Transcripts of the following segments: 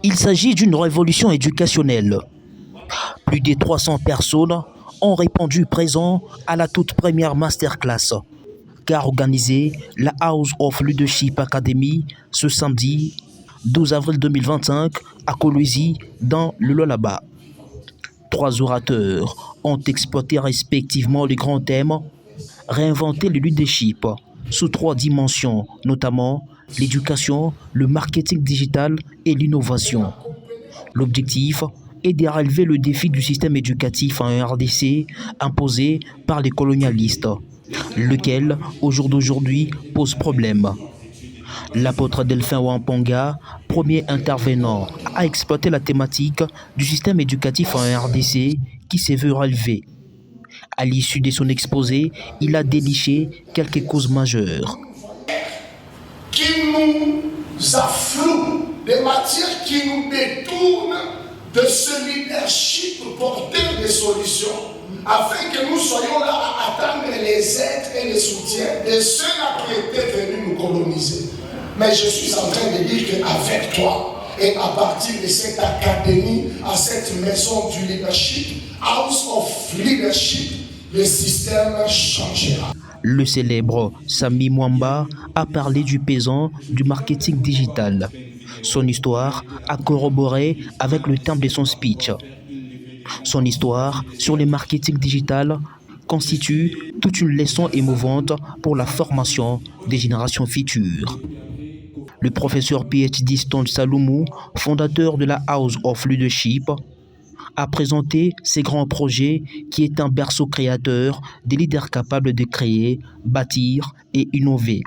Il s'agit d'une révolution éducationnelle. Plus de 300 personnes ont répondu présent à la toute première masterclass qu'a organisée la House of Leadership Academy ce samedi 12 avril 2025 à Kolwezi dans le Lualaba. 3 orateurs ont exploité respectivement les grands thèmes: réinventer le leadership sous 3 dimensions, notamment l'éducation, le marketing digital et l'innovation. L'objectif est de relever le défi du système éducatif en RDC imposé par les colonialistes, lequel, au jour d'aujourd'hui, pose problème. L'apôtre Delphin Wamponga, premier intervenant, a exploité la thématique du système éducatif en RDC qui se veut relever. À l'issue de son exposé, il a déniché quelques causes majeures. Qui nous affloue, des matières qui nous détournent de ce leadership porteur des solutions, afin que nous soyons là à attendre les aides et les soutiens de ceux-là qui étaient venus nous coloniser. Mais je suis en train de dire qu'avec toi, et à partir de cette académie, à cette maison du leadership, House of Leadership, le système changera. Le célèbre Sami Mwamba a parlé du pesant du marketing digital. Son histoire a corroboré avec le thème de son speech. Son histoire sur le marketing digital constitue toute une leçon émouvante pour la formation des générations futures. Le professeur PhD Stone Saloumou, fondateur de la House of Leadership, a présenté ses grands projets qui est un berceau créateur des leaders capables de créer, bâtir et innover.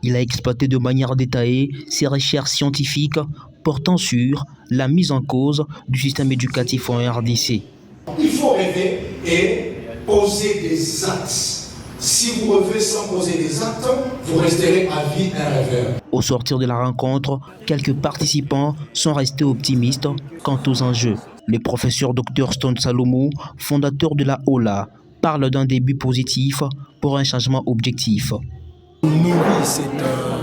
Il a exploité de manière détaillée ses recherches scientifiques portant sur la mise en cause du système éducatif en RDC. Il faut rêver et poser des actes. Si vous rêvez sans poser des actes, vous resterez à vie un rêveur. Au sortir de la rencontre, quelques participants sont restés optimistes quant aux enjeux. Le professeur Dr Stone Saloumou, fondateur de la OLA, parle d'un début positif pour un changement objectif. On nourrit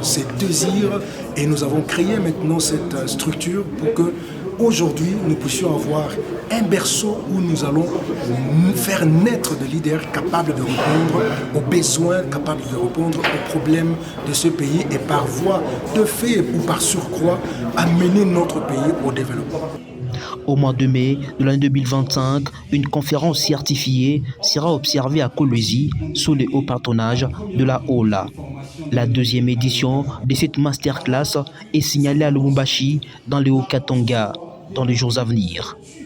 ces désirs et nous avons créé maintenant cette structure pour que aujourd'hui nous puissions avoir un berceau où nous allons faire naître des leaders capables de répondre aux besoins, capables de répondre aux problèmes de ce pays et par voie de fait ou par surcroît amener notre pays au développement. Au mois de mai de l'année 2025, une conférence certifiée sera observée à Kolwezi sous le haut patronage de la OLA. La 2e édition de cette masterclass est signalée à Lubumbashi dans le Haut-Katanga dans les jours à venir.